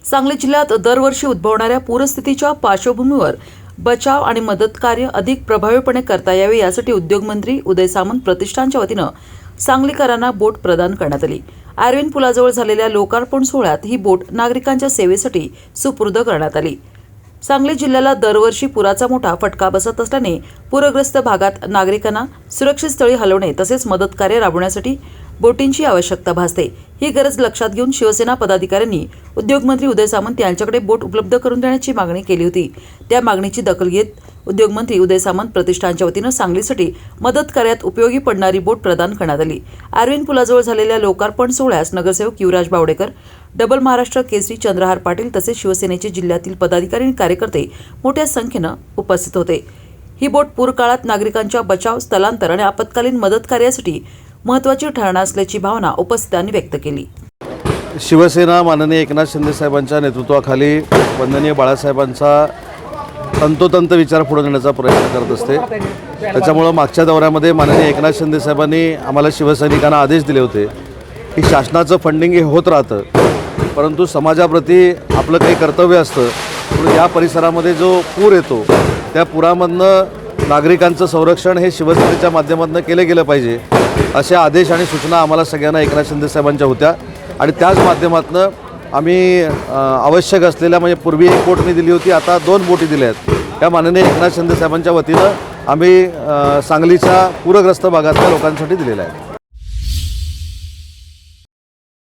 सांगली जिल्ह्यात दरवर्षी उद्भवणाऱ्या पूरस्थितीच्या पार्श्वभूमीवर बचाव आणि मदत कार्य अधिक प्रभावीपणे करता यावे यासाठी उद्योगमंत्री उदय सामंत प्रतिष्ठानच्या वतीनं सांगलीकरांना बोट प्रदान करण्यात आली। आर्विन पुलाजवळ झालेल्या लोकार्पण सोहळ्यात ही बोट नागरिकांच्या सेवेसाठी सुपूर्द करण्यात आली। सांगली जिल्ह्याला दरवर्षी पुराचा मोठा फटका बसत असल्याने पूरग्रस्त भागात नागरिकांना सुरक्षित स्थळी हलवणे तसेच मदत कार्य राबवण्यासाठी बोटींची आवश्यकता भासते। ही गरज लक्षात घेऊन शिवसेना पदाधिकाऱ्यांनी उद्योगमंत्री उदय सामंत यांच्याकडे बोट उपलब्ध करून देण्याची मागणी केली होती। त्या मागणीची दखल घेत उद्योगमंत्री उदय सामंत प्रतिष्ठानच्या वतीनं सांगलीसाठी मदत कार्यात उपयोगी पडणारी बोट प्रदान करण्यात आली। आर्विन पुलाजवळ झालेल्या लोकार्पण सोहळ्यास नगरसेवक युवराज बावडेकर, डबल महाराष्ट्र केसरी चंद्रहार पाटील तसेच शिवसेनेचे जिल्ह्यातील पदाधिकारी आणि कार्यकर्ते मोठ्या संख्येनं उपस्थित होते। ही बोट पूर काळात नागरिकांच्या बचाव, स्थलांतर आणि आपत्कालीन मदत कार्यासाठी महत्त्वाची ठरणार असल्याची भावना उपस्थितांनी व्यक्त केली। शिवसेना माननीय एकनाथ शिंदे साहेबांच्या नेतृत्वाखाली वंदनीय बाळासाहेबांचा तंतोतंत विचार पुढे नेण्याचा प्रयत्न करत असते। त्याच्यामुळे मागच्या दौऱ्यामध्ये माननीय एकनाथ शिंदे साहेबांनी आम्हाला शिवसैनिकांना आदेश दिले होते की शासनाचं फंडिंग हे होत राहतं, परंतु समाजाप्रती आपलं काही कर्तव्य असतं। म्हणून या परिसरामध्ये जो पूर येतो त्या पुरामधनं नागरिकांचं संरक्षण हे शिवसेनेच्या माध्यमातून केलं गेलं पाहिजे असे आदेश आणि सूचना आम्हाला सगळ्यांना एकनाथ शिंदे साहेबांच्या होत्या आणि त्याच माध्यमातून आम्ही आवश्यक असलेल्या म्हणजे पूर्वी एक बोट मी दिली होती, आता 2 बोटी दिल्या आहेत। या माननीय एकनाथ शिंदे साहेबांच्या वतीनं आम्ही सांगलीच्या पूरग्रस्त भागातल्या लोकांसाठी दिलेल्या आहेत।